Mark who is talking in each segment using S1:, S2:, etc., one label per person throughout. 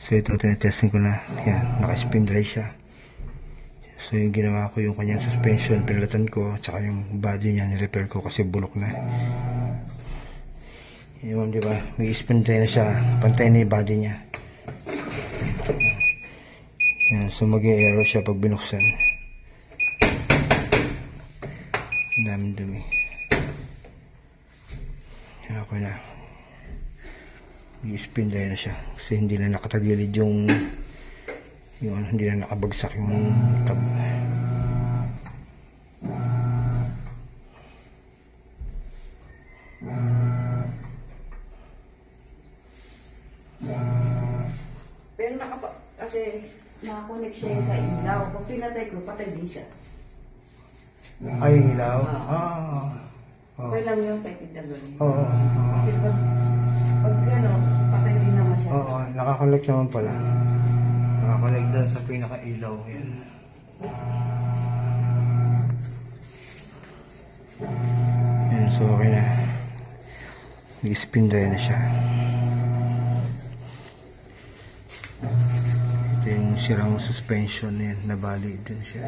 S1: So ito, tinetesting ko na. Yan, naka-spin dry siya. So yung ginawa ko, yung kanyang suspension, pinalatan ko, tsaka yung body niya, nirepair ko kasi bulok na. Yun, di ba? May spin dry na siya. Pantay na yung body niya. Yan, so mag-i-aero siya pag binuksan. Ang daming dumi. Yan, ako na. May-spin dry na siya. Kasi hindi na nakatagilid yung hindi na nakabagsak yung tab.
S2: Pero kasi nakakonect siya sa ilaw. Pag pinatay ko, patay din siya.
S1: Ay, ilaw?
S2: Okay lang yung kahit idagawin.
S1: Oo.
S2: Kasi pag patay din naman siya.
S1: Oo, nakakonect naman pala. Nakakonect doon sa pinaka-ilaw. Yan. Yan, so okay na. Nag-spin dry na siya. Ito yung sirang suspension yan. Nabali din siya.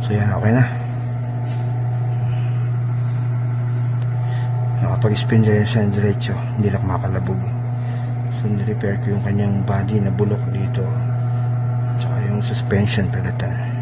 S1: So yan, okay na. Nakapag-spin dry siya ng diretso, hindi na kumakalabog. So nirepair ko yung kanyang body na bulok dito, tsaka yung suspension pagkatan.